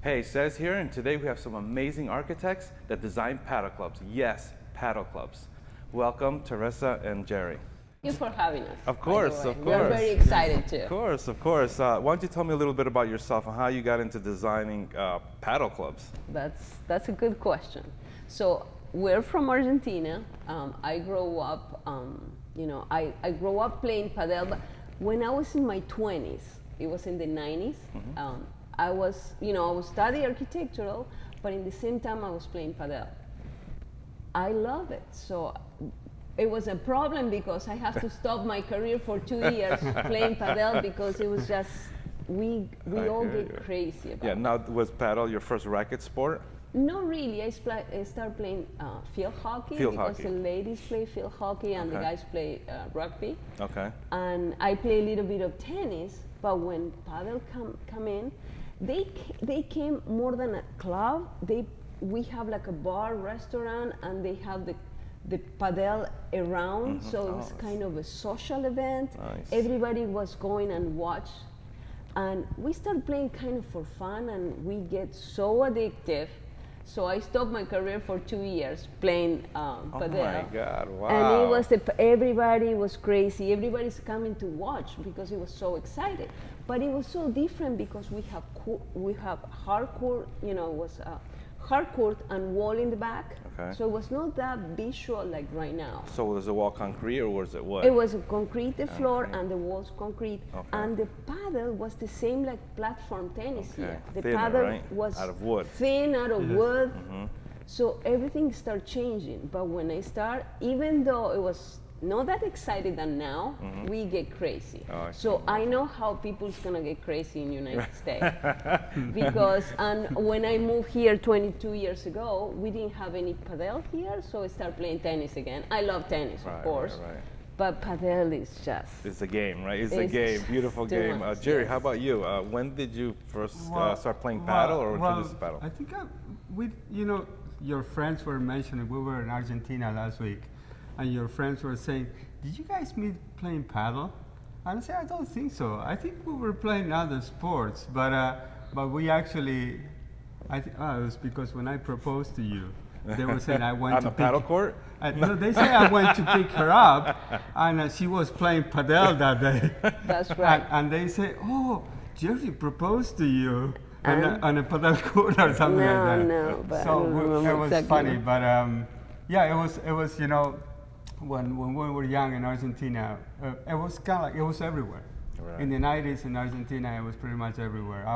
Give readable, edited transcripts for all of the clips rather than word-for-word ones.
Hey, Cesc here, and today we have some amazing architects that design paddle clubs. Yes, paddle clubs. Welcome, Teresa and Gerry. Thank you for having us. Of course, of course. We're very excited too. Of course, of course. Why don't you tell me a little bit about yourself and how you got into designing paddle clubs? That's a good question. So we're from Argentina. I grew up, I grew up playing padel, but when I was in my 20s, it was in the 90s. I was studying architectural, but in the same time I was playing padel. I love it. So it was a problem because I have to stop my career for 2 years playing padel because it was just, we all get crazy about it. Yeah, now was paddle your first racket sport? Not really. I started playing field hockey because the ladies play field hockey and the guys play rugby. Okay. And I play a little bit of tennis, but when paddle come in, they came more than a club. We have like a bar, restaurant, and they have the padel around, so it was kind of a social event. Nice. Everybody was going and watch, and we started playing kind of for fun, and we get so addictive. So I stopped my career for 2 years playing padel. Oh my God! Wow! And it was everybody was crazy. Everybody's coming to watch because it was so excited. But it was so different because we have hardcore. It was hardcourt and wall in the back. Okay. So it was not that visual like right now. So was the wall concrete or was it wood? It was a concrete, the floor, and the walls concrete. Okay. And the paddle was the same like platform tennis here. The Thinner, paddle right? was out of wood. thin, out of wood. So everything started changing. But when I started, even though it was not that excited than now, we get crazy. So I know how people's gonna get crazy in United States. And when I moved here 22 years ago, we didn't have any padel here, so I started playing tennis again. I love tennis, of course. Right. But padel is just... It's a game, right? It's a game, beautiful game. Gerry, how about you? When did you first start playing paddle or introduce to paddle? I think your friends were mentioning, we were in Argentina last week, and your friends were saying, did you guys meet playing paddle? And I said, I don't think so. I think we were playing other sports, but we actually, it was because when I proposed to you, they were saying I went on to the paddle court? No, they say I went to pick her up, and she was playing padel that day. That's right. And they say, oh, Gerry proposed to you on a padel court or something like that. No, but so it was exactly. funny, but it was when we were young in Argentina, it was kind of like it was everywhere. Right. In the 90s in Argentina, it was pretty much everywhere.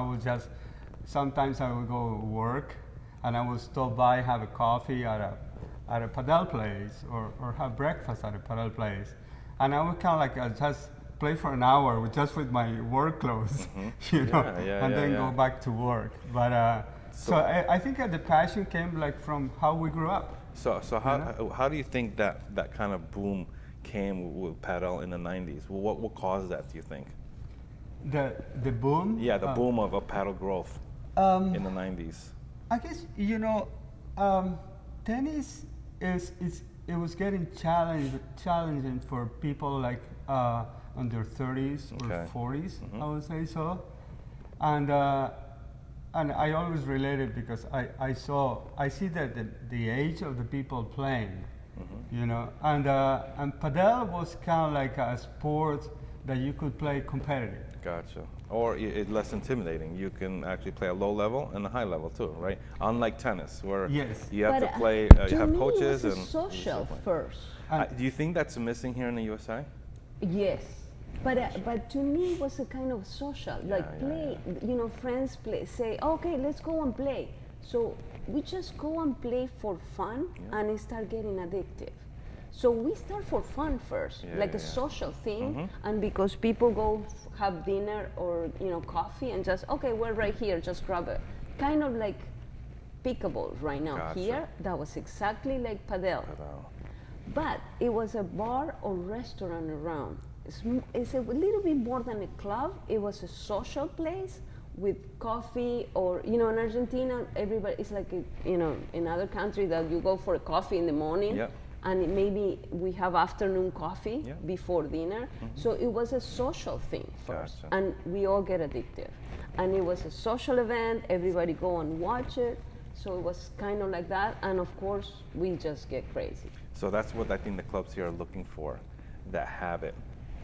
Sometimes I would go to work, and I would stop by, have a coffee at a padel place, or have breakfast at a padel place, and I would kind of like just play for an hour with my work clothes, and then go back to work. But so I think the passion came like from how we grew up. So how do you think that kind of boom came with paddle in the 90s? What caused that, do you think? The boom? Yeah, the boom of paddle growth in the 90s. I guess, tennis it was getting challenging for people like on their 30s or 40s, I would say so. And I always related because I see that the age of the people playing, and padel was kind of like a sport that you could play competitive. Gotcha. Or it's less intimidating. You can actually play a low level and a high level too, right? Unlike tennis, where you have to play, you have coaches it was social first. Do you think that's missing here in the USA? Yes. But to me it was a kind of social, play, friends play, say, okay, let's go and play. So we just go and play for fun and it start getting addictive. So we start for fun first, a social thing, and because people go have dinner or coffee and just, okay, we're right here, just grab it. Kind of like pickleball right now. Gotcha. Here, that was exactly like padel. But it was a bar or restaurant around. It's a little bit more than a club. It was a social place with coffee, or in Argentina, everybody, it's like in other country that you go for a coffee in the morning, and maybe we have afternoon coffee before dinner. So it was a social thing first, and we all get addicted. And it was a social event, everybody go and watch it. So it was kind of like that, and of course, we just get crazy. So that's what I think the clubs here are looking for, that habit.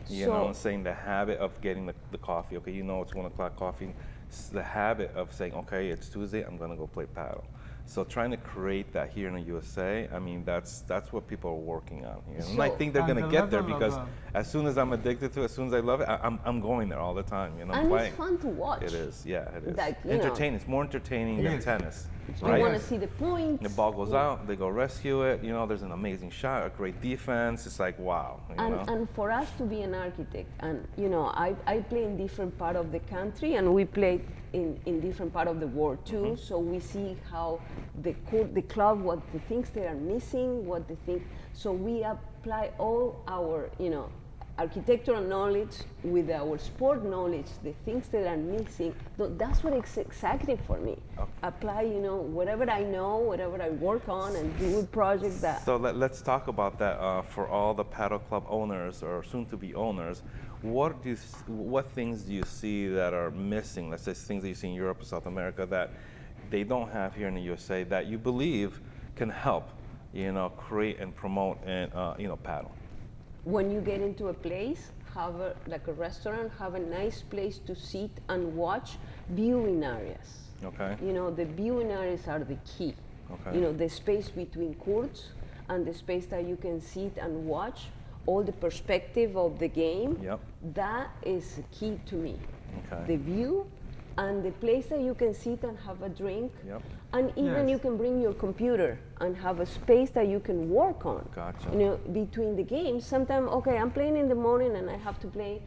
You know what I'm saying? The habit of getting the coffee. Okay, you know it's 1 o'clock coffee. It's the habit of saying, okay, it's Tuesday, I'm gonna go play paddle. So trying to create that here in the USA, I mean, that's what people are working on. You know? And I think they're gonna get there because as soon as I'm addicted to it, as soon as I love it, I'm going there all the time. You know, and playing. It's fun to watch. It is, yeah, it is. Like, entertaining. It's more entertaining than tennis. You want to see the points. The ball goes out, they go rescue it. You know, there's an amazing shot, a great defense. It's like, wow. And for us to be an architect, and you know, I play in different part of the country, and we play in different part of the world too. So we see how the club, what the things they are missing, what they think. So we apply all our, you know, architectural knowledge with our sport knowledge, the things that are missing. That's what it's exciting for me. Okay. Apply, you know, whatever I know, whatever I work on, and do a project that. So let's talk about that for all the paddle club owners or soon-to-be owners. What things do you see that are missing? Let's say things that you see in Europe or South America that they don't have here in the USA that you believe can help, you know, create and promote and you know, paddle. When you get into a place, have like a restaurant, have a nice place to sit and watch viewing areas. Okay. You know, the viewing areas are the key. Okay. You know, the space between courts and the space that you can sit and watch, all the perspective of the game. Yep. That is key to me. Okay. The view and the place that you can sit and have a drink. Yep. And even you can bring your computer and have a space that you can work on. Gotcha. You know, between the games, sometimes, okay, I'm playing in the morning and I have to play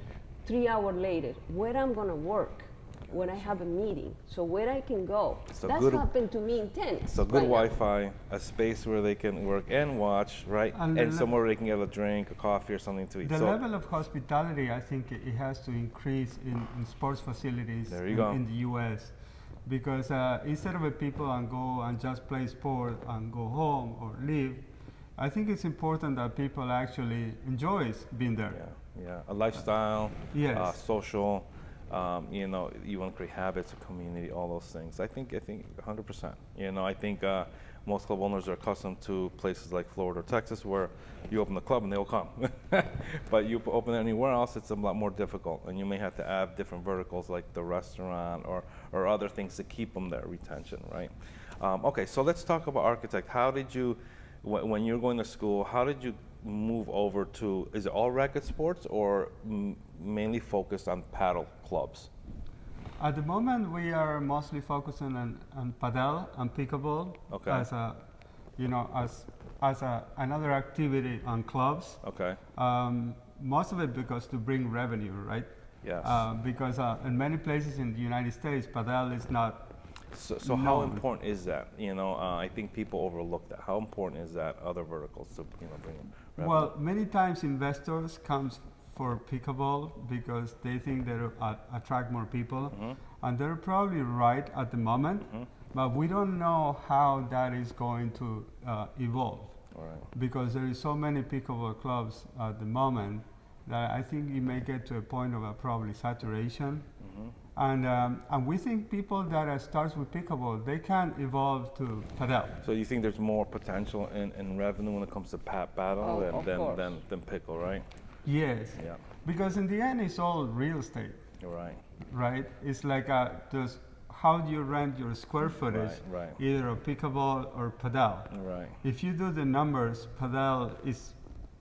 3 hours later. Where I'm gonna work when I have a meeting, so where I can go. So that's happened to me in tennis. So good Wi-Fi, a space where they can work and watch, right? And somewhere where they can get a drink, a coffee, or something to eat. The level of hospitality, I think it has to increase in sports facilities in the U.S. Because instead of people and go and just play sport and go home or leave, I think it's important that people actually enjoys being there. Yeah, a lifestyle, social. You know, you want to create habits, a community, all those things. I think 100%. You know, I think most club owners are accustomed to places like Florida or Texas where you open the club and they will come. But you open it anywhere else, it's a lot more difficult. And you may have to add different verticals like the restaurant or other things to keep them there, retention, right? Okay, so let's talk about architect. How did you, when you're going to school, how did you move over to, is it all racket sports or mainly focused on paddle clubs? At the moment, we are mostly focusing on padel and pickleball as a, you know, as another activity on clubs. Okay. Most of it because to bring revenue, right? Yes. Because in many places in the United States, padel is not. So how important is that? You know, I think people overlook that. How important is that other verticals to, you know, bring revenue? Well, many times investors comes for pickleball because they think they'll attract more people, and they're probably right at the moment, but we don't know how that is going to evolve. All right. Because there is so many pickleball clubs at the moment that I think it may get to a point of probably saturation. And we think people that starts with pickleball, they can evolve to padel. So you think there's more potential in revenue when it comes to paddle than pickle, right? Yes. Yeah. Because in the end, it's all real estate. Right. Right. It's like just how do you rent your square footage, either a pickleball or padel. Right. If you do the numbers, padel is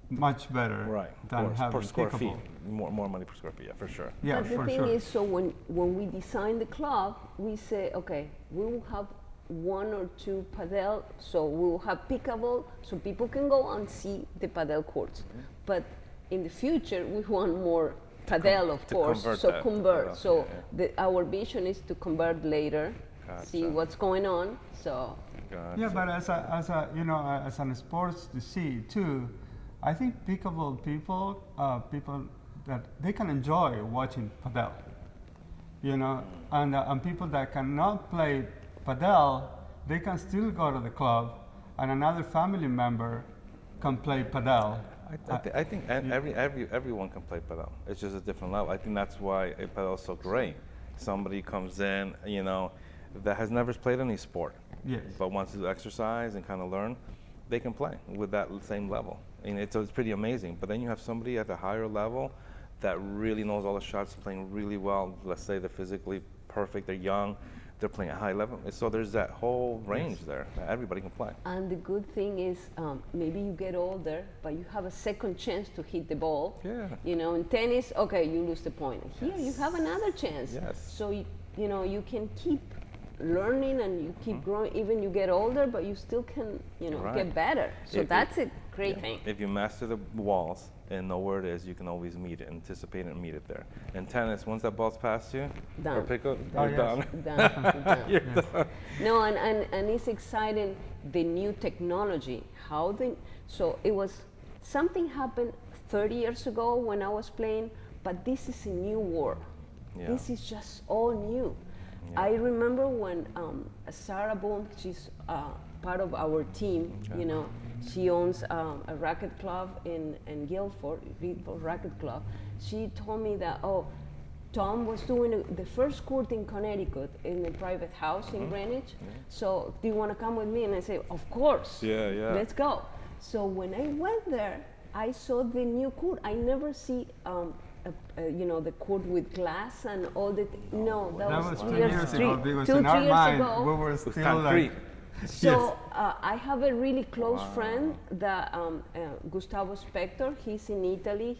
much better than having per square pickleball. feet. More money per square feet, yeah, for sure. Yeah, but the thing is, so when we design the club, we say, okay, we will have 1 or 2 padel, so we will have pickleball, so people can go and see the padel courts. But in the future, we want more padel, of course, convert. So our vision is to convert later, see what's going on. So. Yeah, but as a you know, as an sports to see too, I think pickleball people that they can enjoy watching padel, you know, and people that cannot play padel, they can still go to the club, and another family member can play padel. I think everyone can play padel. It's just a different level. I think that's why padel is so great. Somebody comes in, you know, that has never played any sport, Yes. but wants to exercise and kind of learn, they can play with that same level. And it's pretty amazing. But then you have somebody at the higher level that really knows all the shots, playing really well. Let's say they're physically perfect, they're young, they're playing at high level. So there's that whole range there that everybody can play. And the good thing is, maybe you get older, but you have a second chance to hit the ball. Yeah. You know, in tennis, okay, you lose the point. Here, you have another chance. Yes. So you know, you can keep learning and you keep growing. Even you get older, but you still can, you know, get better. So that's a great thing. If you master the walls and know where it is, you can always meet it, anticipate it, and meet it there. In tennis, once that ball's past you, Done. or pick up, Oh, you're yes. done. Done. You're done. No, and it's exciting, the new technology, so it was, something happened 30 years ago when I was playing, but this is a new world. Yeah. This is just all new. Yeah. I remember when Sarah Boom, she's part of our team, you know, she owns a racket club in Guilford Racket Club. She told me that, Tom was doing the first court in Connecticut in a private house in Greenwich. Yeah. So do you want to come with me? And I said, of course. Yeah. Let's go. So when I went there, I saw the new court. I never see, you know, the court with glass and all that. No, that was 2 years ago. Because in 2 our years mind, ago. we were still concrete. like. So I have a really close friend, that Gustavo Spector. He's in Italy.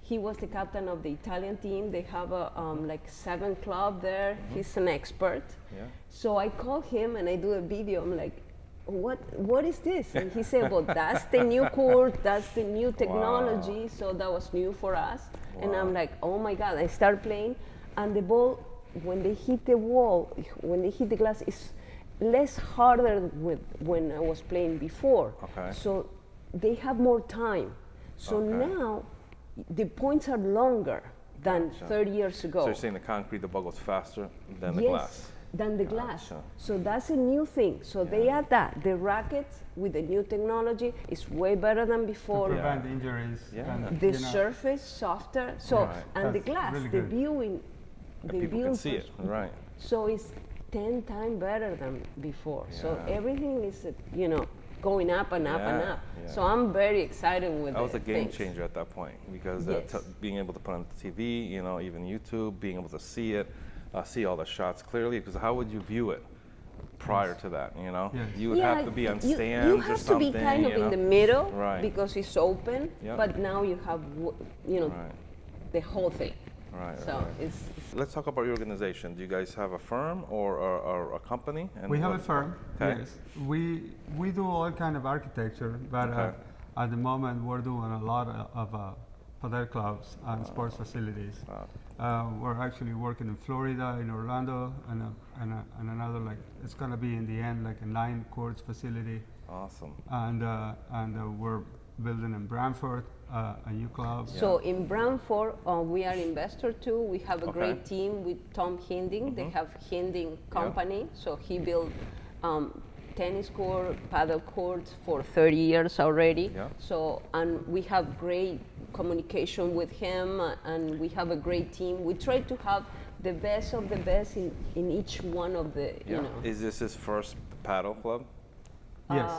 He was the captain of the Italian team. They have a like 7 club there. He's an expert. Yeah. So I call him and I do a video. I'm like, what is this? And he said, well, that's the new court. That's the new technology. Wow. So that was new for us. Wow. And I'm like, oh my God! I start playing, and the ball, when they hit the wall, when they hit the glass, is less harder with when I was playing before. Okay. So they have more time. So now the points are longer than 30 years ago. So you're saying the concrete, the ball goes faster than the Yes, glass? than the glass. Gotcha. So that's a new thing. So they add that. The rackets with the new technology is way better than before. To prevent injuries. Yeah. And, The you know, surface softer. So Right. and the That's glass, really the good. viewing, And the people view. can see it, right? So it's 10 times better than before. So Yeah. everything is, you know, going up and up and Yeah, up. yeah. So I'm very excited with That was the a game things. changer at that point because Yes. being able to put on TV, you know, even YouTube, being able to see it, see all the shots clearly. Because how would you view it prior to that? You know, Yes. you would have to be on stands you or have to something. be kind of you know? in the middle Right. because it's open. Yep. But now you have, you know, Right. the whole thing. Right. So right. it's Let's talk about your organization. Do you guys have a firm or a company? And we have what- a firm. Okay. Yes. We do all kind of architecture, but Okay. at the moment we're doing a lot of padel clubs and sports facilities. We're actually working in Florida, in Orlando, and another, like, it's gonna be in the end like a 9 courts facility, Awesome. and we're building in Brantford a new club. So in Brantford, we are investor too. We have a Okay. great team with Tom Hinding. They have Hinding Company. So he built tennis court, paddle courts for 30 years already. Yeah. So, and we have great communication with him, and we have a great team. We try to have the best of the best in each one of the, you know. Is this his first paddle club? Yes.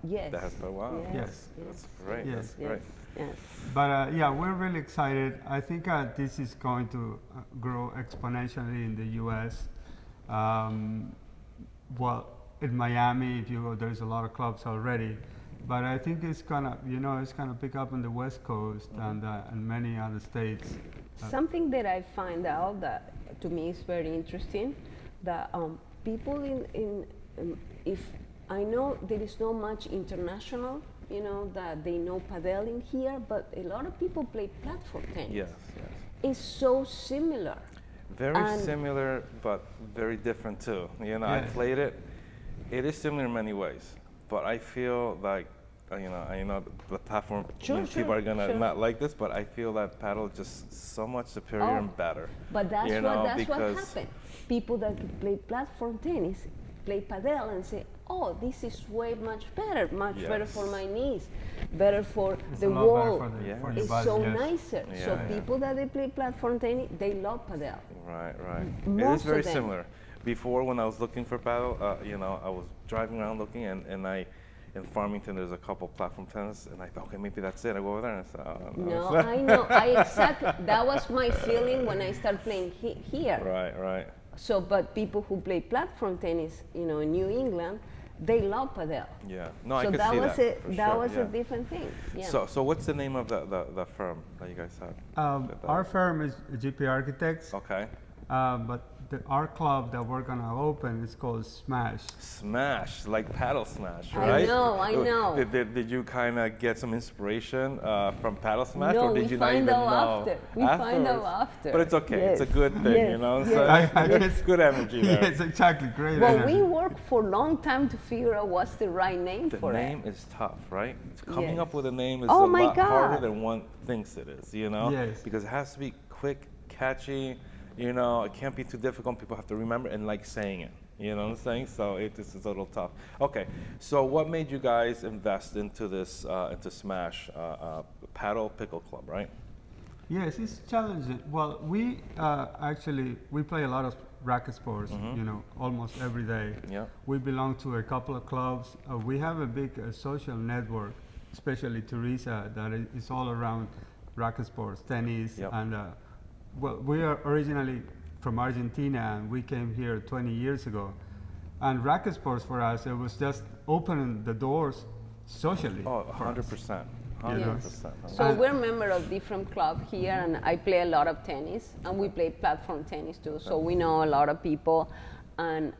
Yes. That has been wow. Yes. That's great. Yes. That's great. Yes. But yeah, we're really excited. I think this is going to grow exponentially in the U.S. Well, in Miami, if you go, there's a lot of clubs already. But I think it's gonna, it's gonna pick up on the West Coast and many other states. Something that I find out that to me is very interesting, that people if I know there is not much international, that they know padel in here, but a lot of people play platform tennis. Yes. It's so similar. Very similar, but very different too. I played it. It is similar in many ways, but I feel like, I know the platform people are gonna not like this, but I feel that paddle is just so much superior and better. But that's what happened. People that play platform tennis, play padel and say, oh, this is way much better, much Yes. better for my knees, better for It's the a lot wall. better for the, for the It's body, so yes. nicer. Yeah, so yeah. people that they play platform tennis, they love padel. Right, right. It is Most very of them. similar. Before, when I was looking for paddle, you know, I was driving around looking, and in Farmington, there's a couple platform tennis, and I thought, okay, maybe that's it. I go over there and I said, oh, No, I know. That was my feeling when I started playing here. Right, right. So, but people who play platform tennis, you know, in New England, they love padel. Yeah. No, I So could that see was that. for that sure, was yeah. a different thing. Yeah. So what's the name of the firm that you guys have? Our firm is G+P Architects, Okay. but our club that we're gonna open is called Smash. Smash, like Padel Smash, I right? know. Did you kind of get some inspiration from Padel Smash, No, or did we you not find even out know? after. We find out Afterwards? after. But it's okay. It's a Yes. good thing, you Yes. know. Yes. So Yes. good energy there. Yes, exactly. Great Well, energy. we worked for a long time to figure out what's the right name The for name it. is tough, right? Coming Yes. up with a name is Oh a my lot harder God. than one thinks it is, you know? Yes. Because it has to be quick, catchy, you know, it can't be too difficult. People have to remember and like saying it, you know what I'm saying? So this is a little tough. Okay, so what made you guys invest into this, into Smash, Paddle Pickle Club, right? Yes, it's challenging. Well, we we play a lot of racket sports, you know, almost every day. Yeah. We belong to a couple of clubs. We have a big social network, especially Teresa, that is all around racket sports, tennis, Yep. and well, we are originally from Argentina, and we came here 20 years ago. And racket sports for us, it was just opening the doors socially. Oh, for us. 100%. You know. 100%. So we're a member of different clubs here, and I play a lot of tennis, and we play platform tennis too. So we know a lot of people, and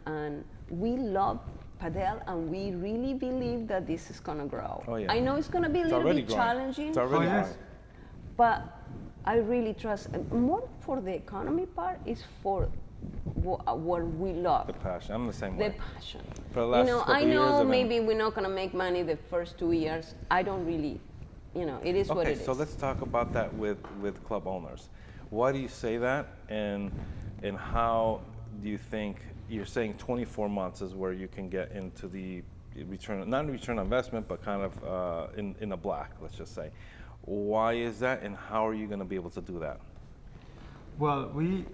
we love padel, and we really believe that this is gonna grow. Oh, yeah. I know it's gonna be a It's little already bit growing. challenging, It's already Oh, yes. growing. but I really trust. And more for the economy part is for what we love. The passion. I'm the same The way. passion. For the last You know, couple I years, know I've been- maybe we're not gonna make money the first 2 years. I don't really, you know, it is what Okay, it is. so let's talk about that with club owners. Why do you say that, and how do you think you're saying 24 months is where you can get into the return, not return on investment, but kind of in the black, let's just say. Why is that, and how are you going to be able to do that? Well, we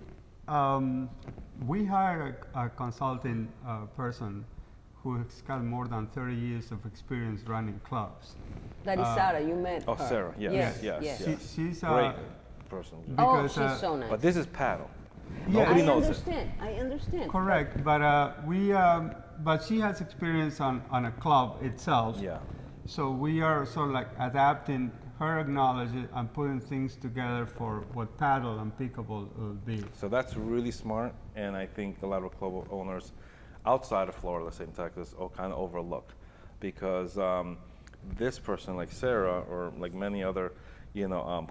hired a consulting person who's got more than 30 years of experience running clubs. That is Sarah, you met Oh, her. Sarah, yes, yes. She's Great person. Oh, because, she's so nice. But this is paddle. Yeah. Nobody I knows understand. I understand. correct, but but she has experience on a club itself. it. Yeah. So we are sort of like adapting her knowledge and putting things together for what paddle and pickleball will be. So that's really smart, and I think a lot of club owners outside of Florida, let's say in Texas, kind of overlook, because this person, like Sarah, or like many other,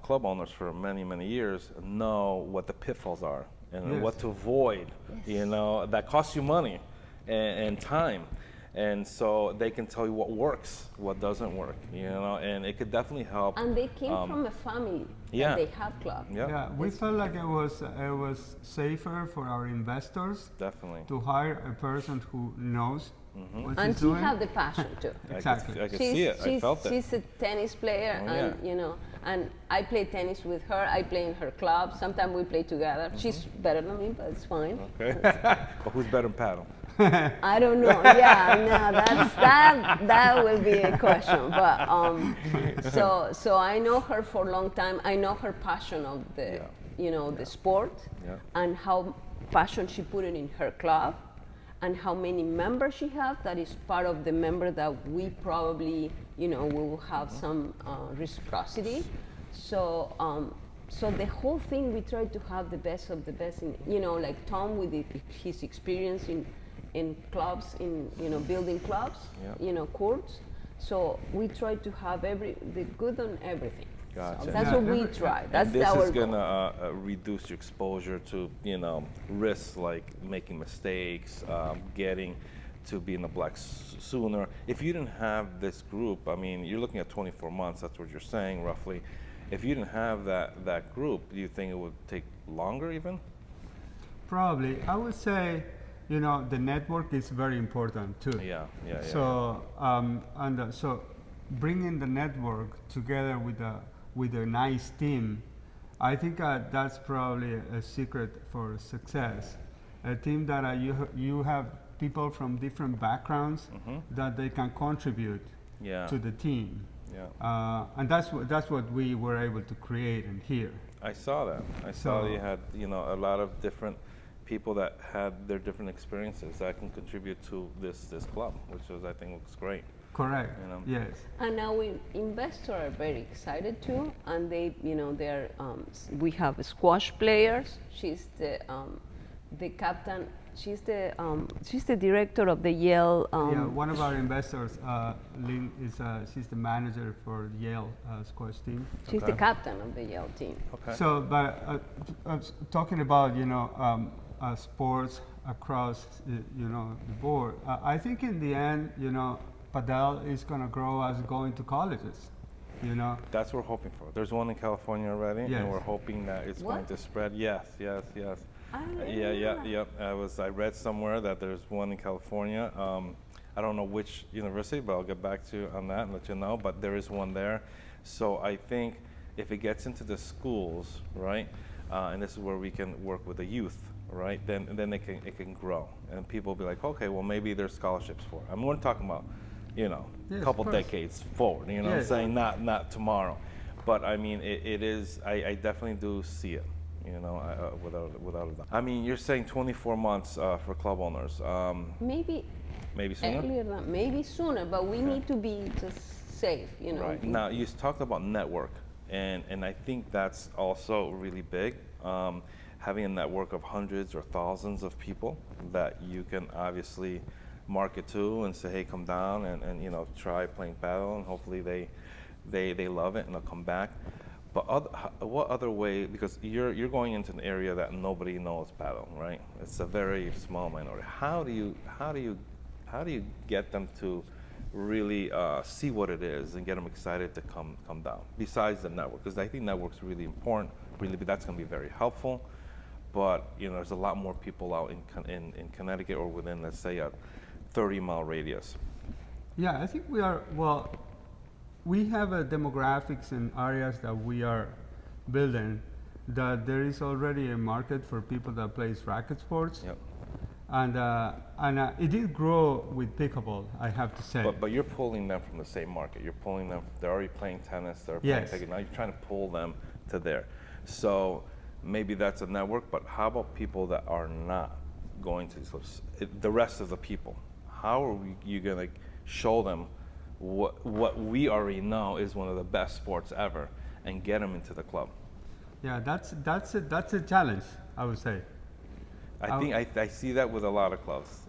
club owners for many, many years, know what the pitfalls are and Yes. what to avoid. That costs you money and time. And so they can tell you what works, what doesn't work, and it could definitely help. And they came from a family yeah. that they have club. Yeah, Yeah, we felt like it was safer for our investors definitely. to hire a person who knows what And she's she doing. have the passion too. Exactly. I could see it. I felt it. She's a tennis player, Oh, and yeah. and I play tennis with her. I play in her club. Sometimes we play together. She's better than me, but it's fine. Okay. But who's better in paddle? I don't know. Yeah, no, that will be a question. But so I know her for a long time. I know her passion of the the sport, Yeah. and how passion she put it in her club, and how many members she have. That is part of the member that we probably will have some reciprocity. So. So the whole thing, we try to have the best of the best in, like Tom with his experience in clubs, in building clubs, Yeah. courts. So we try to have the good on everything. Gotcha. So that's Yeah. what we try. That's This our is goal. gonna reduce your exposure to risks like making mistakes, getting to be in the black sooner. If you didn't have this group, I mean, you're looking at 24 months. That's what you're saying, roughly. If you didn't have that group, do you think it would take longer even? Probably, I would say the network is very important too. So so bringing the network together with a nice team, I think that's probably a secret for success. A team that you have people from different backgrounds that they can contribute to the team. And that's what we were able to create in here. I saw that. I saw that you had a lot of different people that had their different experiences that can contribute to this club, which I think looks great. Correct. Yes. And our investors are very excited too, and they they're we have squash players. She's the captain. She's the director of the Yale. One of our investors, Lynn, she's the manager for Yale squash team. She's the captain of the Yale team. Okay. So, but talking about sports across the board, I think in the end Padel is going to grow as going to colleges. That's what we're hoping for. There's one in California already, and we're hoping that it's going to spread. Yes. I read somewhere that there's one in California. I don't know which university, but I'll get back to you on that and let you know. But there is one there. So I think if it gets into the schools, right, and this is where we can work with the youth, right, then it can grow, and people will be like, okay, well maybe there's scholarships for it. I mean, we're talking about a couple decades forward. What I'm saying, not tomorrow, but I mean it is. I definitely do see it. Without a doubt. I mean, you're saying 24 months for club owners. Maybe sooner. Earlier than, maybe sooner, but we need to be just safe. Right. Now you talked about network, and I think that's also really big. Having a network of hundreds or thousands of people that you can obviously market to and say, hey, come down and try playing paddle, and hopefully they love it and they'll come back. But what other way? Because you're going into an area that nobody knows paddle, right? It's a very small minority. How do you get them to really see what it is and get them excited to come down? Besides the network, because I think network's really important. Really, that's going to be very helpful. But there's a lot more people out in Connecticut or within, let's say, a 30-mile radius. Yeah, I think we are well. We have demographics in areas that we are building that there is already a market for people that plays racket sports. Yep. And it did grow with pickleball, I have to say. But you're pulling them from the same market. You're pulling them. They're already playing tennis. They're playing pickleball. Now you're trying to pull them to there. So maybe that's a network. But how about people that are not going to the rest of the people? How are you going to show them what we already know is one of the best sports ever, and get them into the club? Yeah, that's a challenge, I would say. I see that with a lot of clubs,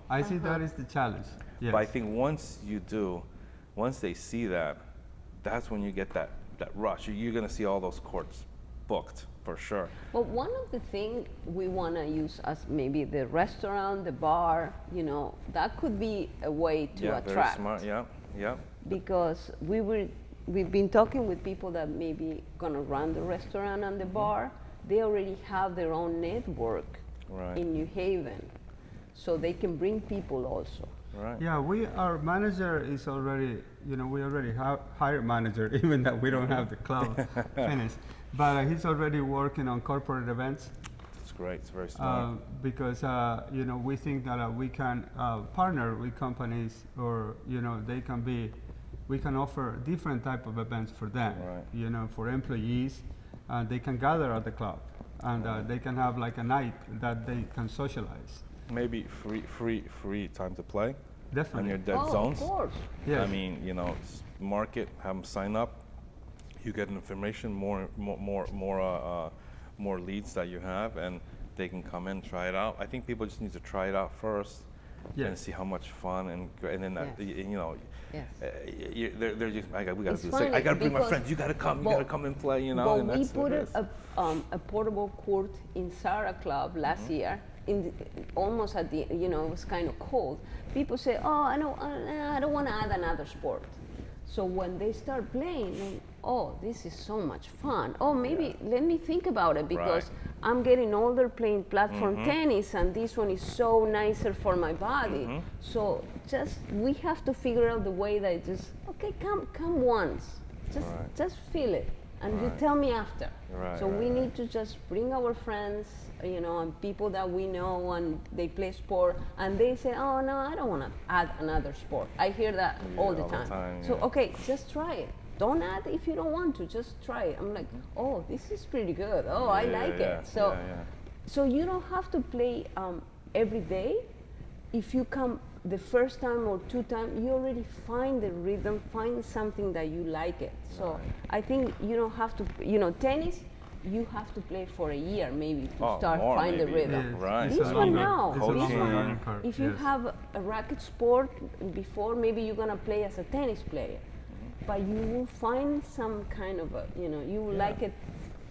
I see that is the challenge. Yes. But I think once they see that, that's when you get that rush. You're going to see all those courts booked for sure. But one of the things we want to use as maybe the restaurant, the bar, that could be a way to attract. Very smart. Yeah. Because we've been talking with people that maybe gonna run the restaurant and the bar. They already have their own network in New Haven, so they can bring people also. Right. Yeah, our manager is already, we already have hired manager, even that we don't have the club finished. But he's already working on corporate events. That's great. It's very smart. Because we think that we can partner with companies, or we can offer different type of events for them. Right. For employees, they can gather at the club, and they can have like a night that they can socialize. Maybe free time to play. Definitely. And your dead zones. Of course. Yes. I mean, market, have them sign up. You get information, more leads that you have, and they can come in, try it out. I think people just need to try it out first, and see how much fun and then they're just we gotta do this. I gotta bring my friends. You gotta come. You gotta come and play. But we put a portable court in Sarah Club last year. Almost at the it was kind of cold. People say, oh, I don't want to add another sport. So when they start playing, oh, this is so much fun. Oh, maybe let me think about it, because I'm getting older playing platform tennis, and this one is so nicer for my body. So we have to figure out the way that okay, come once, just feel it, and you tell me after. So we need to just bring our friends, and people that we know, and they play sport, and they say, oh no, I don't want to add another sport. I hear that all the time. So okay, just try it. Don't add if you don't want to, just try it. I'm like, oh, this is pretty good. Oh, I like it. So you don't have to play every day. If you come the first time or 2 times, you already find the rhythm, find something that you like it. So I think you don't have to, tennis, you have to play for a year maybe to start find the rhythm. This one now, if you have a racket sport before, maybe you're gonna play as a tennis player, but you will find some kind of you will like it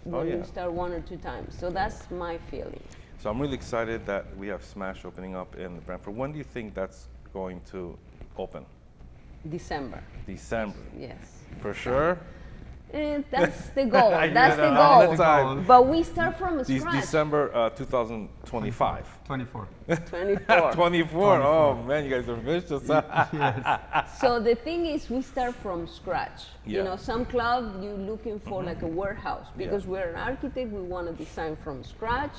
when you start 1 or 2 times. So that's my feeling. So I'm really excited that we have Smash opening up in Brantford. When do you think that's going to open? December. Yes. For sure? That's the goal. That's the goal. But we start from scratch. December 2025. 24. 24. Oh man, you guys are vicious. Yes. So the thing is, we start from scratch. Some club you're looking for like a warehouse, because we're an architect. We want to design from scratch.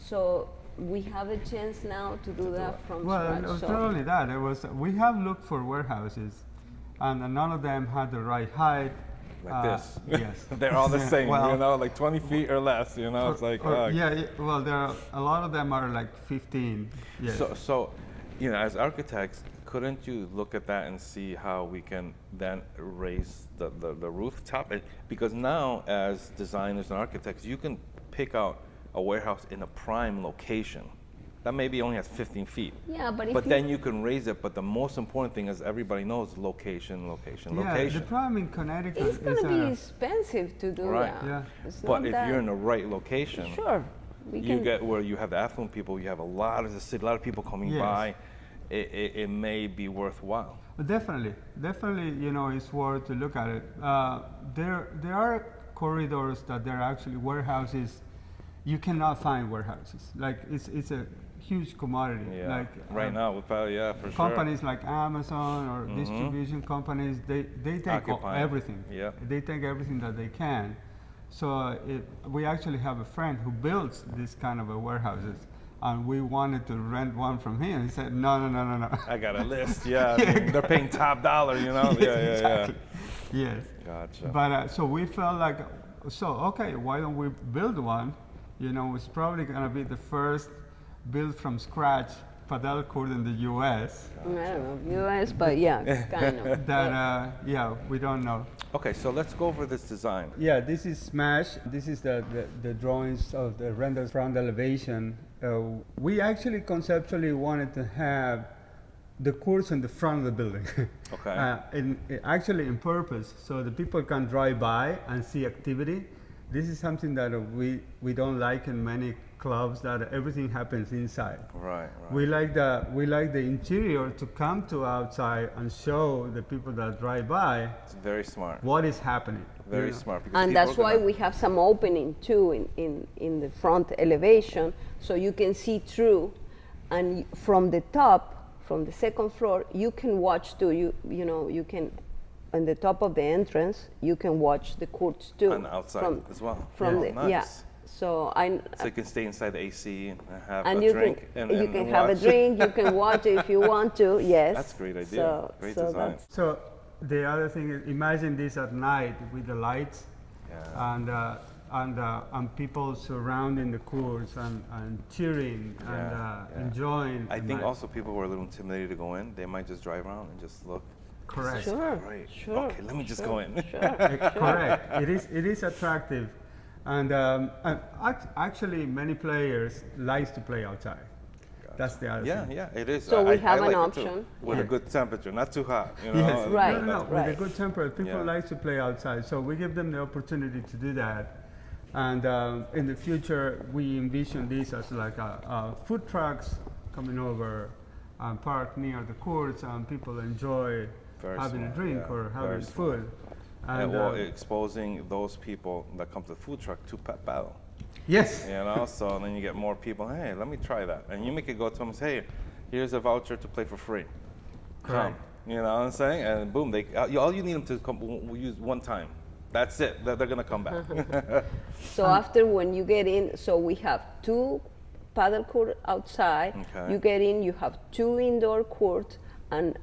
So we have a chance now to do that from scratch. Well, it was not only that. We have looked for warehouses, and none of them had the right height. Like this. Yes. They're all the same, like 20 feet or less, it's like... well, a lot of them are like 15. Yes. So, as architects, couldn't you look at that and see how we can then raise the rooftop? Because now, as designers and architects, you can pick out a warehouse in a prime location that maybe only has 15 feet. Yeah, but then you can raise it. But the most important thing, as everybody knows, location. The prime in Connecticut it's going to be expensive to do that. Yeah. But if you're in the right location, you get where you have the affluent people, you have a lot of people coming by. It may be worthwhile. Definitely, it's worth to look at it. There are corridors that there are actually warehouses. You cannot find warehouses. Like it's a huge commodity. Yeah. Like right now, we probably for companies like Amazon or distribution companies, they take everything. Yeah. They take everything that they can. So we actually have a friend who builds this kind of warehouses, and we wanted to rent one from him. He said, no. I got a list. They're paying top dollar. Exactly. Yes. Gotcha. But so we felt like, okay, why don't we build one? It's probably going to be the first built from scratch padel court in the U.S. I don't know, U.S., but kind of. That, we don't know. Okay, so let's go over this design. Yeah, this is Smash. This is the drawings of the renders front elevation. We actually conceptually wanted to have the courts in the front of the building. Okay. Actually in purpose, so the people can drive by and see activity. This is something that we don't like in many clubs, that everything happens inside. Right. We like the interior to come to outside and show the people that drive by. It's very smart. What is happening? Very smart. And that's why we have some opening too in the front elevation, so you can see through, and from the top, from the second floor, you can watch too. You can. On the top of the entrance, you can watch the courts too. And outside as well. Nice. So you can stay inside the AC and have a drink. You can have a drink. You can watch it if you want to. Yes. That's a great idea. Great design. So the other thing is, imagine this at night with the lights, and people surrounding the courts and cheering and enjoying. I think also people who are a little intimidated to go in, they might just drive around and just look. Correct. Sure. Okay, let me just go in. Correct. It is attractive, and actually many players like to play outside. Gotcha. That's the other thing. Yeah, it is. So we have an option with a good temperature, not too hot. Yes. Right. No. With a good temperature, people like to play outside. So we give them the opportunity to do that. And in the future, we envision this as like food trucks coming over and park near the courts, and people enjoy having a drink or having food. And, well, exposing those people that come to the food truck to paddle. Yes. You know, so then you get more people, hey, let me try that. And you make it go to them and say, hey, here's a voucher to play for free. Come. You know what I'm saying? And boom, all you need them to come use one time. That's it. They're going to come back. So after when you get in, so we have 2 paddle courts outside. Okay. You get in, you have 2 indoor courts, and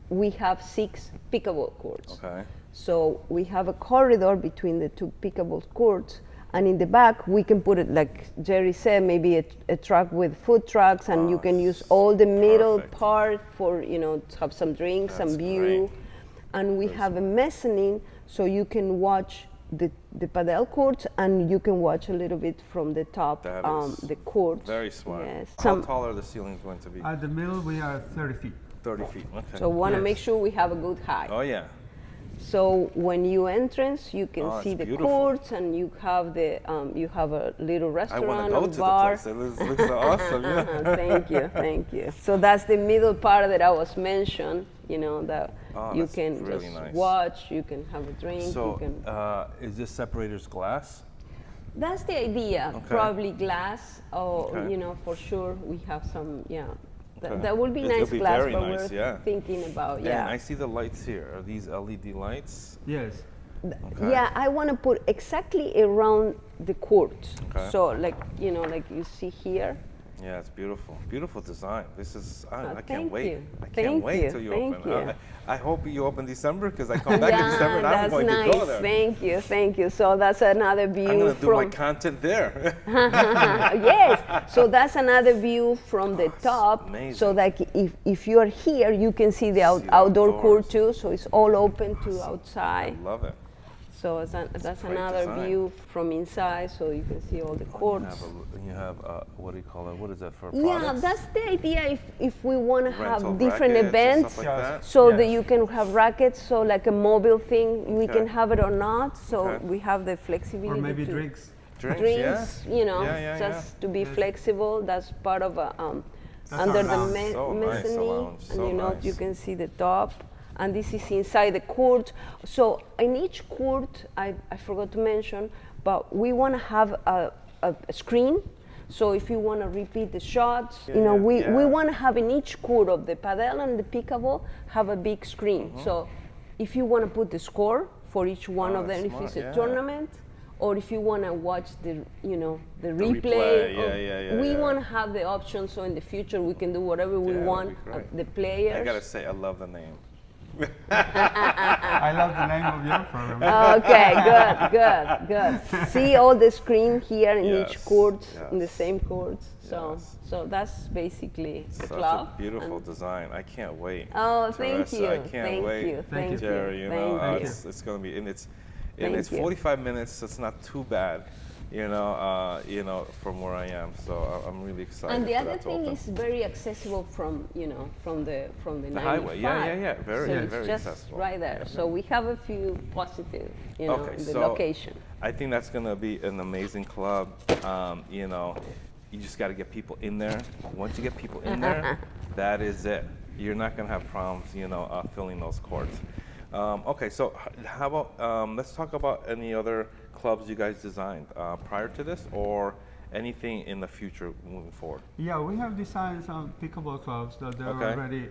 we have 6 pickleball courts. Okay. So we have a corridor between the 2 pickleball courts, and in the back we can put it, like Gerry said, maybe a truck with food trucks, and you can use all the middle part for, to have some drinks, some view. Great. And we have a mezzanine, so you can watch the padel courts, and you can watch a little bit from the top, the courts. Very smart. Yes. How tall are the ceilings going to be? At the middle, we are 30 feet. 30 feet. Okay. So want to make sure we have a good height. Oh yeah. So when you entrance, you can see the beautiful. courts, and you have you have a little I restaurant, want to go and to bar. the place. It looks so awesome. Yeah. Thank you. So that's the middle part that I was mentioned. That you can really just nice. watch, you can have a drink. So, you can. is this separators glass? That's the idea. Okay. Probably glass, or Okay. for sure we have some. Yeah. Okay. That would be It'll nice be glass, very but nice, we're yeah. thinking about And I see the lights here. Are these LED lights? Yes. Okay. Yeah, I want to put exactly around the court. Okay. So like you see here. Yeah, it's beautiful. Beautiful design. This is, I can't thank wait. you. I can't Thank wait you. till you Thank open. you. I hope you open December because I come back in December and I'm that's going nice. to go there. Thank you. So that's another view I'm going to do from my content there. yes. So that's another view from the top. amazing. So that if you are here, you can see the outdoor court too. So it's all open to outside. I love it. So that's great another design. view from inside, so you can see all the courts. You have what do you call it? What is that for? Yeah, products? that's the idea. If we want to Rental have different rackets and events, stuff like that? so Yes. that you can have rackets, so like a mobile thing, we can have it or not. So Okay. we have the flexibility. Or maybe to drinks. Drinks, yeah. just to be Yes. flexible. That's part of That's under our the lounge. So nice, a mezzanine, lounge, and so you nice. you can see the top. And this is inside the court. So in each court, I forgot to mention, but we want to have a screen. So if you want to repeat the shots, we want to have in each court of the padel and the pickleball have a big screen. So if you want to put the score for each one of them, if it's a tournament, or if you want to watch the replay, we want to have the option. So in the future we can do whatever we want. The players. I gotta say, I love the name. I love the name of your program. Okay, good. See all the screen here in each Yes, court, in the yes. same courts. So, Yes. so that's basically the Such club. a beautiful design. I can't wait. Oh, thank Teresa, you. I can't wait. Thank you. Gerry, you Thank know, you. it's going to be, and it's Thank you. 45 minutes. So it's not too bad, from where I am. So I'm really excited. And the for other that to thing open. is very accessible from the The highway, yeah, very, so it's very just accessible. right there. Yeah. So we have a few positive, Okay, in the so location. I think that's going to be an amazing club. You just got to get people in there. Once you get people in there, that is it. You're not going to have problems, filling those courts. Okay, so how about, let's talk about any other clubs you guys designed prior to this, or anything in the future moving forward? Yeah, we have designed some pickleball clubs that they're Okay. already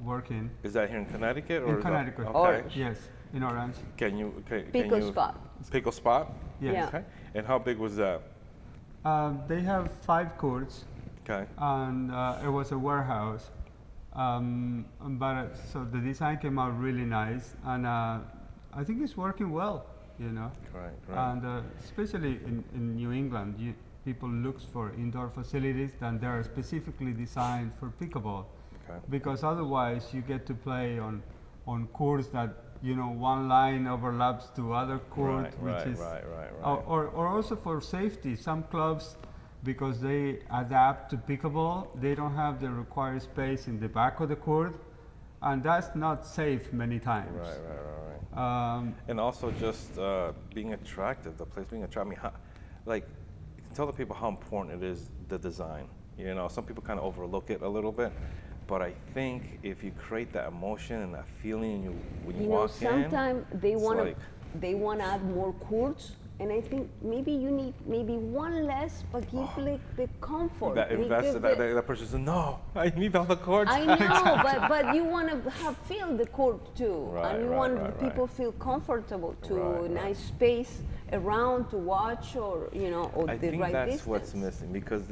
working. Is that here in Connecticut? Or In is that- Connecticut. Okay. Orange. Yes, in Orange. Can you, can Pico you- spot. Pico spot? Yes. Yeah. Okay. And how big was that? They have 5 courts, Okay. and it was a warehouse. So the design came out really nice, and I think it's working well, Right. And especially in New England, people look for indoor facilities that are specifically designed for pickleball, Okay. because otherwise you get to play on courts that one line overlaps to other court, Right. or also for safety. Some clubs, because they adapt to pickleball, they don't have the required space in the back of the court, and that's not safe many times. Right. And also just being attractive, the place being attractive. I mean, you can tell the people how important it is, the design. Some people kind of overlook it a little bit, but I think if you create that emotion and that feeling when you walk in, Sometimes they it's want to like- they want to add more courts. And I think maybe you need maybe one less, but give like the comfort. That investor, that person says, no, I need all the courts. I know, but you want to feel the court too, and you want people feel comfortable to nice space around to watch, or or I the think right that's distance. what's missing, because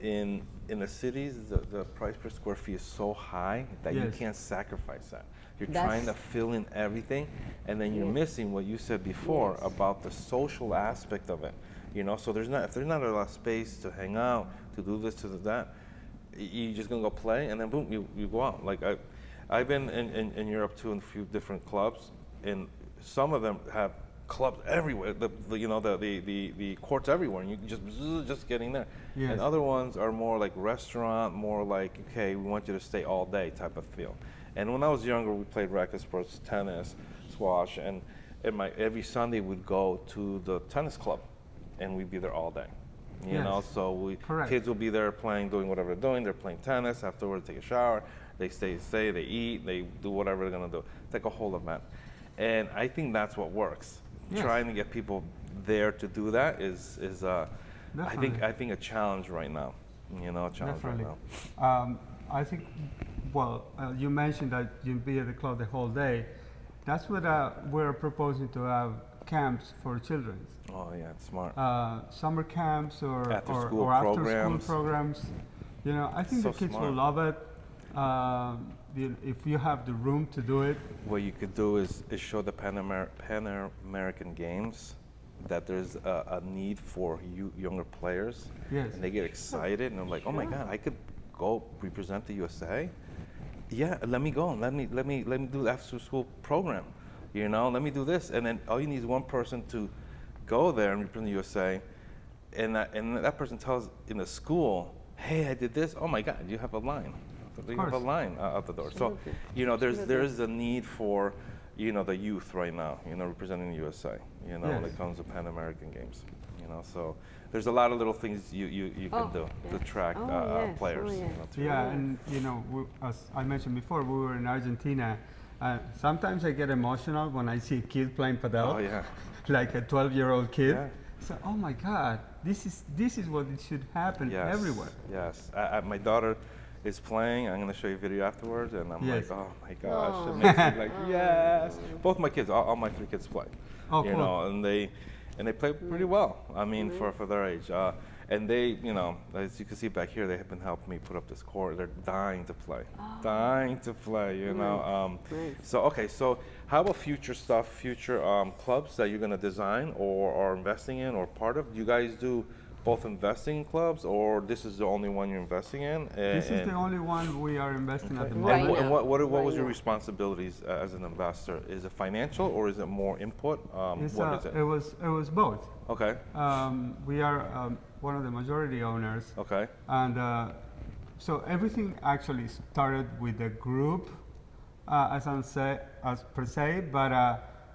in the cities the price per square feet is so high that you can't sacrifice that. You're trying to fill in everything, and then you're missing what you said before about the social aspect of it. So if there's not a lot of space to hang out, to do this, to do that, you're just gonna go play, and then boom, you go out. Like I've been in Europe too, in a few different clubs, and some of them have clubs everywhere. The courts everywhere, and you just getting there. Yes. And other ones are more like restaurant, more like, okay, we want you to stay all day type of feel. And when I was younger, we played racket sports, tennis, squash, and every Sunday we'd go to the tennis club, and we'd be there all day. You know, so kids will be there playing, doing whatever they're doing. They're playing tennis. Afterwards, take a shower. They stay, they eat, they do whatever they're gonna do. It's like a whole event. And I think that's what works. Yes. Trying to get people there to do that is I think a challenge right now. A challenge right now. I think, you mentioned that you'd be at the club the whole day. That's what we're proposing to have camps for children. Oh yeah, it's smart. Summer camps or after school programs. I think the kids will love it. If you have the room to do it. What you could do is show the Pan American Games that there's a need for younger players. Yes. And they get excited, and they're like, oh my God, I could go represent the USA. Yeah, let me go. Let me do the after school program. Let me do this. And then all you need is one person to go there and represent the USA, and that person tells in the school, hey, I did this. Oh my God, you have a line. You have a line out the door. Absolutely. So, there's a need for, the youth right now, representing the USA, when it comes to Pan American Games. So there's a lot of little things you can do to attract players. And as I mentioned before, we were in Argentina. Sometimes I get emotional when I see a kid playing padel. Oh yeah. Like a 12-year-old kid. Yeah. So, oh my God, this is what it should happen everywhere. Yes. My daughter is playing. I'm going to show you a video afterwards, and I'm like, oh my gosh, it makes me like, yes. Both my kids, all my 3 kids play. Oh, cool. And they play pretty well. I mean, for their age. And they, as you can see back here, they have been helping me put up this court. They're dying to play, So how about future stuff, future clubs that you're going to design or are investing in or part of? Do you guys do both investing in clubs, or this is the only one you're investing in? This is the only one we are investing at the moment. And what was your responsibilities as an investor? Is it financial or is it more input? What is it? It was both. Okay. We are one of the majority owners. Okay. And so everything actually started with the group, as per se,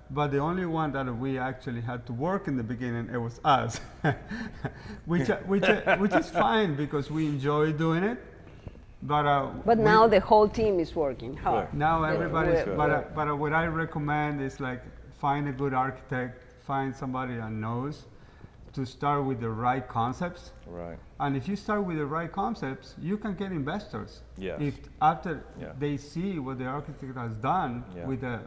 but the only one that we actually had to work in the beginning, it was us, which is fine because we enjoy doing it. But now the whole team is working hard. Now everybody's. But what I recommend is like find a good architect, find somebody that knows, to start with the right concepts. Right. And if you start with the right concepts, you can get investors. Yes. If after they see what the architect has done with the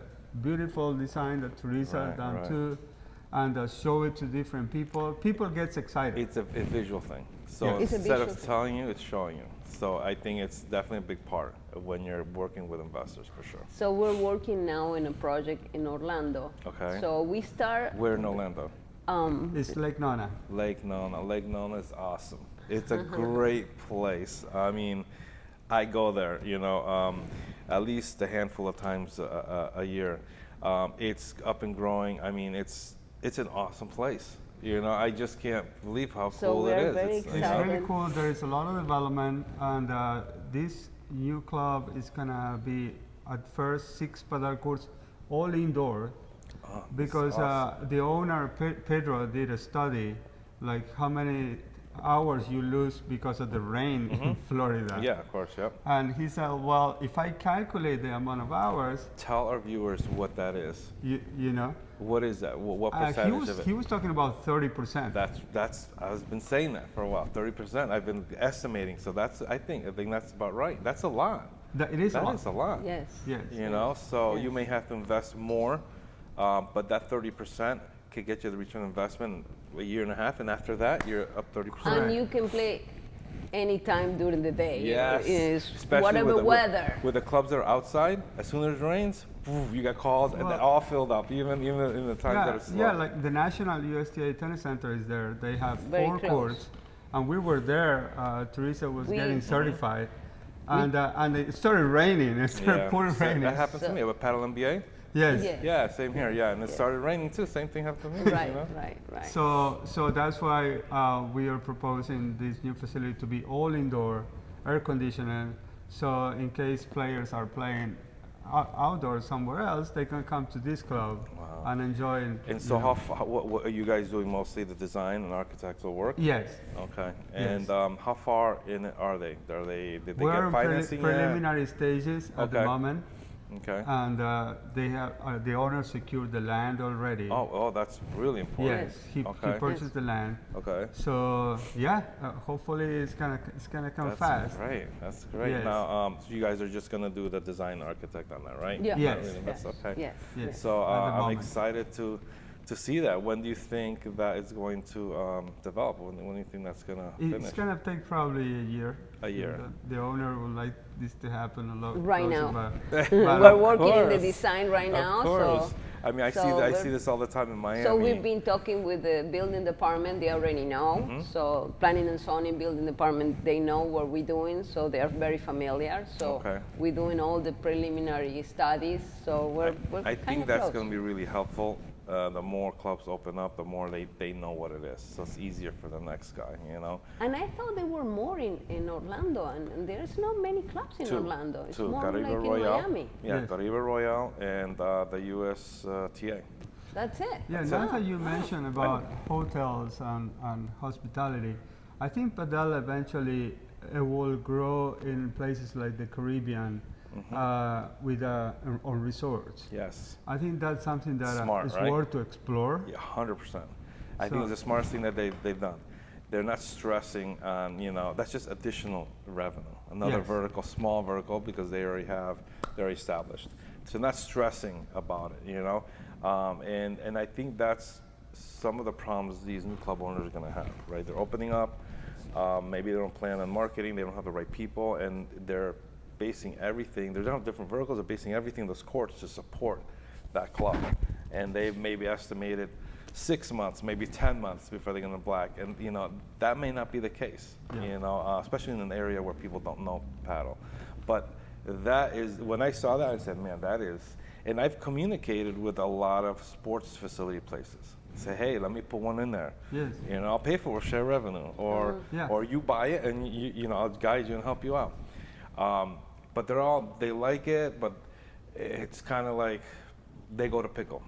beautiful design that Teresa done too, and show it to different people gets excited. It's a visual thing. So instead of telling you, it's showing you. So I think it's definitely a big part of when you're working with investors, for sure. So we're working now in a project in Orlando. Okay. So we start. Where in Orlando? It's Lake Nona. Lake Nona. Lake Nona is awesome. It's a great place. I mean, I go there, at least a handful of times a year. It's up and growing. I mean, it's an awesome place. I just can't believe how cool it is. It's really cool. There is a lot of development, and this new club is gonna be at first 6 padel courts, all indoor. Because awesome. The owner Pedro did a study, like how many hours you lose because of the rain in Florida. Yeah, of course, yep. And he said, well, if I calculate the amount of hours. Tell our viewers what that is. You know. What is that? What percentage of it? He was talking about 30%. That's I've been saying that for a while. 30%. I've been estimating. So I think that's about right. That's a lot. It is a lot. That is a lot. Yes. Yes. You know, so you may have to invest more, but that 30% could get you the return on investment in a year and a half, and after that, you're up 30%. And you can play anytime during the day. Yes. Especially whatever weather. With the clubs that are outside, as soon as it rains, you got calls, and they're all filled up, even in the times that are slow. Yeah, like the National USTA Tennis Center is there. They have Very 4 close. courts, and we were there. Teresa was getting certified, and it started raining. It started pouring raining. That happened to me with Padel MBA. Yes. Yeah, same here. Yeah, and it started raining too. Same thing happened to me. Right, you know? right. So that's why we are proposing this new facility to be all indoor, air conditioned. So in case players are playing outdoors somewhere else, they can come to this club and enjoy. And so, what are you guys doing? Mostly the design and architectural work. Yes. Okay. And how far in it are they? Did they We're get financing in preliminary stages at the moment. Okay. And they have the owner secured the land already. Oh, that's really important. Yes, he purchased the land. Okay. So yeah, hopefully it's gonna come fast. That's great. Yes. Now, so you guys are just gonna do the design architect on that, right? Yeah. Yes. That's okay. Yes. So I'm moment. excited to see that. When do you think that it's going to develop? When do you think that's gonna finish? It's gonna take probably a year. A year. The owner would like this to happen a lot Right closer, now. but We're working in the design right now. Of course. So I mean, I see this all the time in Miami. So we've been talking with the building department. They already know. So planning and zoning building department, they know what we're doing. So they are very familiar. So we're doing all the preliminary studies. So we're I kind think of that's close. going to be really helpful. The more clubs open up, the more they know what it is. So it's easier for the next guy, you know. And I thought there were more in Orlando, and there's not many clubs in Orlando. It's more Caribe like Royale. in Miami. Yeah, Caribe Royale and the USTA. That's it. yeah, now that you mentioned about hotels and hospitality, I think Padel eventually will grow in places like the Caribbean. On resorts. Yes. I think that's something that is right? worth to explore. Yeah, 100%. I think it's the smartest thing that they've done. They're not stressing on, that's just additional revenue. Another vertical, small vertical, because they're already established. So not stressing about it, and I think that's some of the problems these new club owners are going to have, right? They're opening up. Maybe they don't plan on marketing. They don't have the right people, and they're basing everything. They don't have different verticals. They're basing everything in those courts to support that club, and they've maybe estimated 6 months, maybe 10 months before they're going to black, and that may not be the case. Especially in an area where people don't know paddle. But that is when I saw that, I said, man, that is. And I've communicated with a lot of sports facility places. Say, hey, let me put one in there. Yes. I'll pay for share revenue, or you buy it, and I'll guide you and help you out. But they like it, but it's kind of like they go to pickle.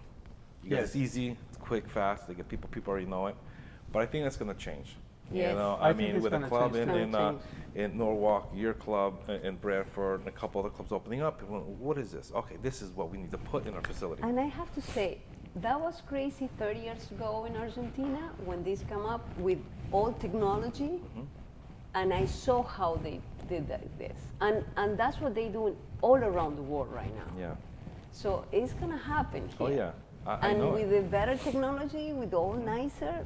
It's easy, it's quick, fast. They get people already know it. But I think that's going to change. Yes. I mean, with a club in Norwalk, your club in Brantford, and a couple other clubs opening up, what is this? Okay, this is what we need to put in our facility. And I have to say, that was crazy 30 years ago in Argentina when this came up with all technology, and I saw how they did this. And that's what they're doing all around the world right now. Yeah. So it's going to happen here. Oh, yeah. I and know with the better technology, with all nicer.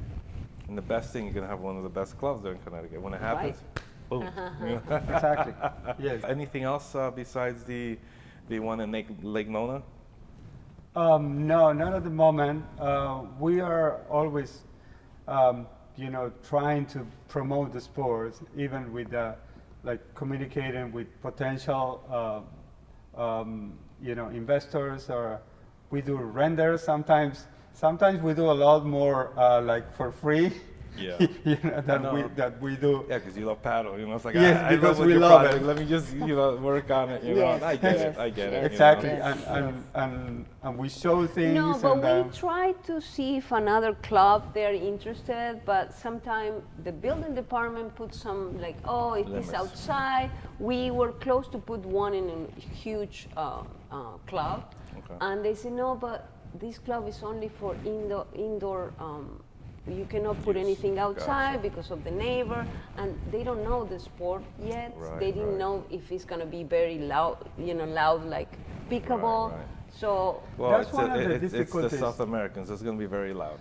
And the best thing, you're going to have one of the best clubs there in Connecticut. When it happens, boom. Exactly. Yes. Anything else besides the one in Lake Nona? No, not at the moment. We are always, trying to promote the sports, even with communicating with potential, investors, or we do renders sometimes. Sometimes we do a lot more for free. Yeah. that we do. Yeah, because you love paddle. It's like because I we your love project. it. Let me just work on it. Yes, I get it. I get it. Exactly, Yes. and we show things. No, but and, we try to see if another club they're interested, but sometimes the building department puts some like, oh, it Limits. is outside. We were close to put one in a huge club, and they say no, but this club is only for indoor. You cannot put anything outside because of the neighbor, and they don't know the sport yet. Right, they didn't know if it's gonna be very loud, loud like pickleball. Right. So that's one of the it's difficulties. the South Americans. It's going to be very loud.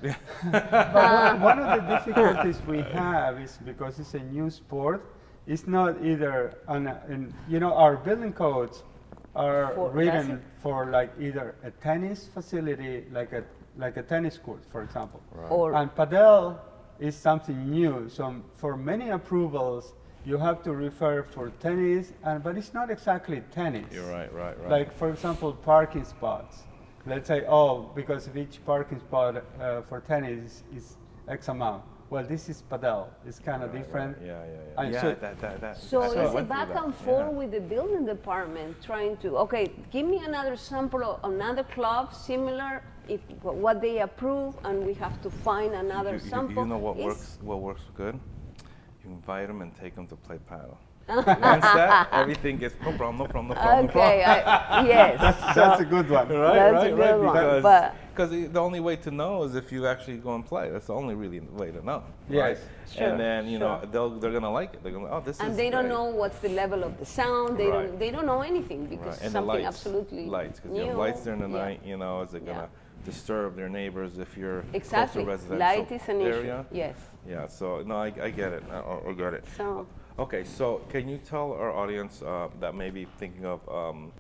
But one of the difficulties we have is because it's a new sport. It's not either our building codes are written for like either a tennis facility, like a tennis court, for example. Right. And Padel is something new. So for many approvals, you have to refer for tennis, but it's not exactly tennis. You're right. Like, for example, parking spots. Let's say, because of each parking spot for tennis is X amount. Well, this is Padel. It's kind of different. Right. Yeah. And So I is went it back through that. and forth with the building department trying to, okay, give me another sample of another club similar, if what they approve, and we have to find another sample. You know what works good? You invite them and take them to play paddle. Once that, everything gets no problem. Okay, yes. That's a good one. That's a good one. Because the only way to know is if you actually go and play. That's the only really way to know. Yes. Right? Sure, and then they're gonna like it. They're gonna this is. And they don't great. know what's the level of the sound. They don't know anything because Right. it's And something the lights, absolutely lights, because new. you have lights during the Yeah. night. Is it gonna disturb their neighbors if you're Exactly. close to residential Light is an area? issue. Yes. Yeah. So no, I get it. I get it. So. Okay, so can you tell our audience that may be thinking of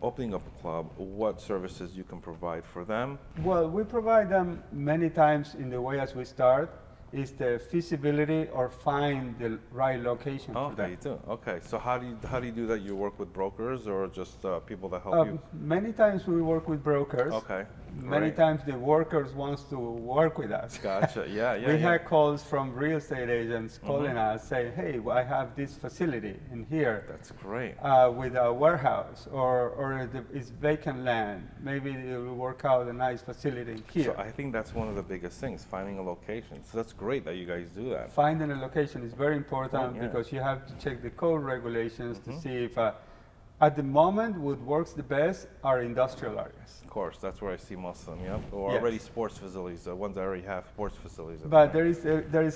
opening up a club, what services you can provide for them? Well, we provide them many times in the way as we start is the feasibility or find the right location for them. Okay, you do. Okay, so how do you do that? You work with brokers or just people that help you? Many times we work with brokers. Okay. Many great. times the workers wants to work with us. Gotcha. Yeah. We had calls from real estate agents calling us saying, hey, I have this facility in here. That's great. With a warehouse or it's vacant land. Maybe it will work out a nice facility in here. So I think that's one of the biggest things, finding a location. So that's great that you guys do that. Finding a location is very important because you have to check the code regulations to see if at the moment what works the best are industrial areas. Of course, that's where I see most of them, yep. Or already sports facilities, the ones that already have sports facilities. But there is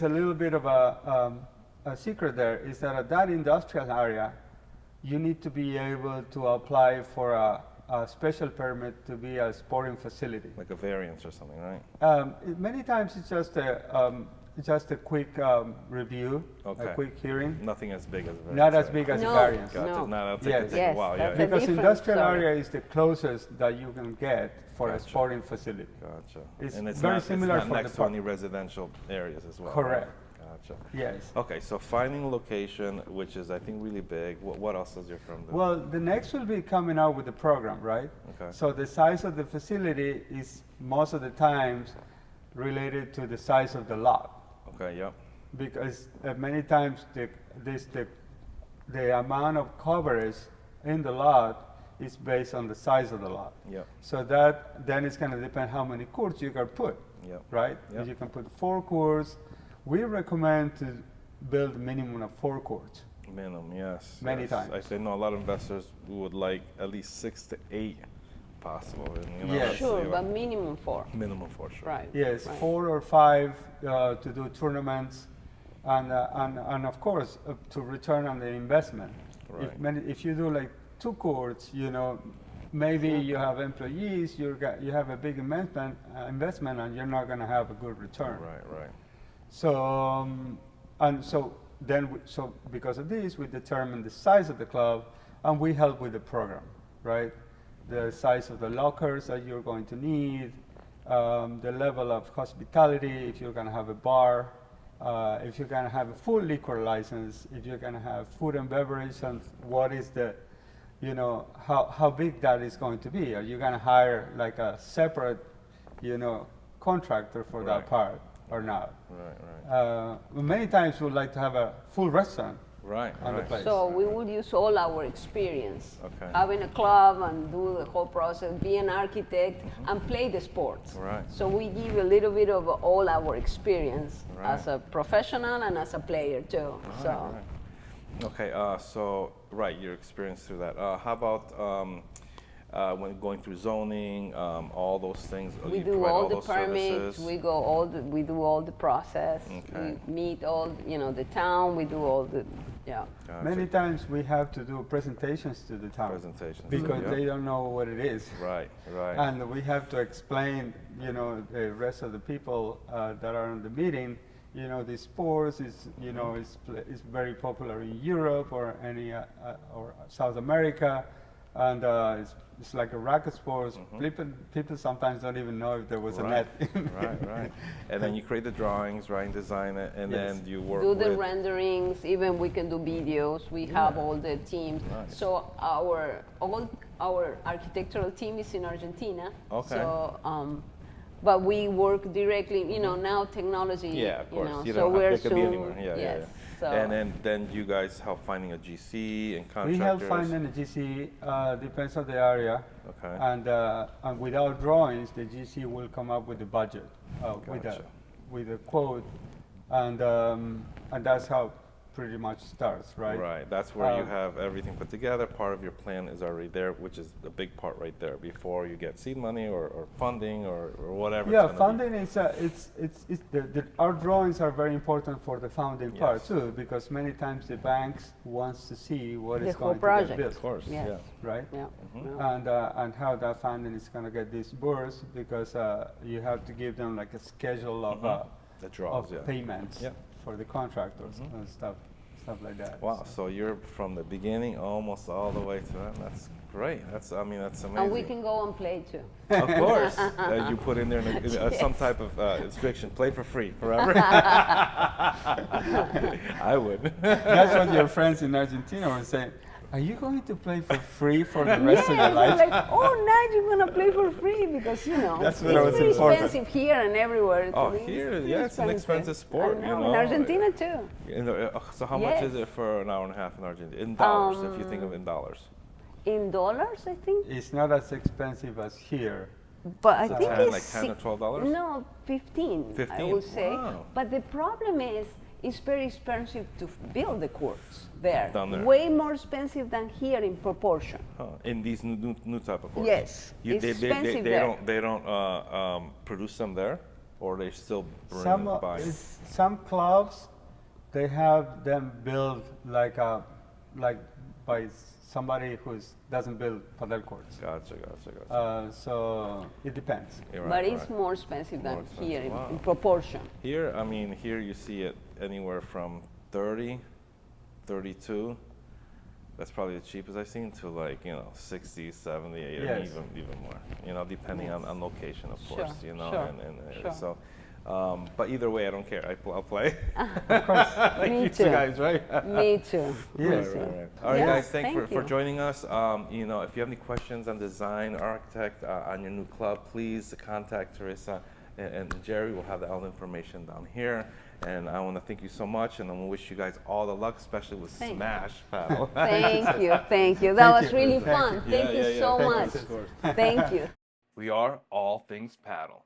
a little bit of a secret there, is that at that industrial area, you need to be able to apply for a special permit to be a sporting facility. Like a variance or something, right? Many times it's just a quick review, a quick hearing. Nothing as big as a variance. Not as big as a variance. Gotcha. No. No, that's Yes. take a while. That's Yeah. a Because different industrial story. area is the closest that you can get for a sporting facility. Gotcha. It's and it's very not, similar it's for not the next to park. any residential areas as well. Correct. Right? Gotcha. Yes. Okay, so finding a location, which is I think really big. What else does your firm do? Well, the next will be coming out with the program, right? Okay. So the size of the facility is most of the times related to the size of the lot. Okay. Yep. Because many times the amount of coverage in the lot is based on the size of the lot. Yep. So that then it's going to depend how many courts you can put. Yep. Right? Yep. If you can put 4 courts, we recommend to build a minimum of 4 courts. Minimum, yes. Many yes. times. I say no. A lot of investors would like at least 6 to 8 possible. And, Yes. that's Sure, the, but minimum 4. minimum for sure. Right. Yes, right. 4 or 5 to do tournaments, and of course to return on the investment. Right. If you do like 2 courts, maybe you have employees, you have a big investment, and you're not going to have a good return. Right. So so because of this, we determine the size of the club, and we help with the program, right? The size of the lockers that you're going to need, the level of hospitality, if you're going to have a bar, if you're going to have a full liquor license, if you're going to have food and beverage, and what is the, how big that is going to be. Are you going to hire like a separate, contractor for that part? or not. Right. Many times we would like to have a full restaurant Right. on the place. So we would use all our experience, Okay. having a club and do the whole process, be an architect and play the sports. Right. So we give a little bit of all our experience Right. as a professional and as a player too. So. Right. Okay. So your experience through that. How about when going through zoning, all those things? We you do provide all the those permits. services? We do all the process. Okay. We meet all the town. We do all the Gotcha. Many times we have to do presentations to the town Presentations. because Yep. they don't know what it is. Right. And we have to explain, the rest of the people that are in the meeting, the sports is, is very popular in Europe or or South America, and it's like a racket sports. People sometimes don't even know if there was a net. Right. And then you create the drawings, right, and design it, and Yes. then you work do the with renderings. Even we can do videos. We have all the teams. Nice. So our architectural team is in Argentina. Okay. So but we work directly. Now technology. Yeah, of course. You so don't we're have, they could be soon. anywhere. Yeah. Yes. So And then you guys help finding a GC and We contractors. help finding the GC, depends on the area. Okay. And without drawings, the GC will come up with the budget, Gotcha. with a quote, and that's how pretty much starts, right? Right. That's where you have everything put together. Part of your plan is already there, which is the big part right there before you get seed money or funding or whatever. Yeah, it's gonna funding is our drawings are very important for the founding part Yes. too, because many times the banks wants to see what The is whole going to project. get built, Of course. Yes. Yeah. right? yeah. Mm-hmm. yeah. And how that funding is going to get disbursed, because you have to give them like a schedule of The draws. of Yeah. payments Yeah. for the contractors and stuff like that. Wow. So you're from the beginning almost all the way to that. That's great. That's amazing. And we can go and play too. Of course. You put in there some type of restriction. Play for free forever. I would. That's what your friends in Argentina were saying. Are you going to play for free for the rest of your life? Like, now you're gonna play for free because That's what I was it's important. expensive here and everywhere. Oh, It's here, pretty yeah, it's an expensive sport. I know, in Argentina too. So how much Yes. is it for an hour and a half in Argentina? In dollars, if you think of it in dollars. In dollars, I think. It's not as expensive as here. But I think 10, it's like 10 or $12? No, 15. 15? I would say. Wow. But the problem is, it's very expensive to build the courts there. Down there. Way more expensive than here in proportion. In these new type of courts. Yes, it's expensive there. They don't produce them there, or they still bring by. Some clubs, they have them built like by somebody who doesn't build padel courts. Gotcha. So it depends. You're But right, it's right. more expensive than More expensive. here Wow. in proportion. Here, here you see it anywhere from 30, 32. That's probably the cheapest I've seen, to 60, 70, Yes. and even more. Depending on location, of course. Sure, And sure. so. But either way, I don't care. I'll play. Of course. Like Me you too. two guys, right? Me too. Yes. Right. All right, Yeah, guys. Thanks thank for you. joining us. If you have any questions on design or architect on your new club, please contact Teresa and Gerry. We'll have all the information down here. And I want to thank you so much, and I want to wish you guys all the luck, especially with Thank you. Smash Paddle. Thank you. That was really fun. you. Thank you Yeah, so thank you. much. Of course. Thank you. We are All Things Paddle.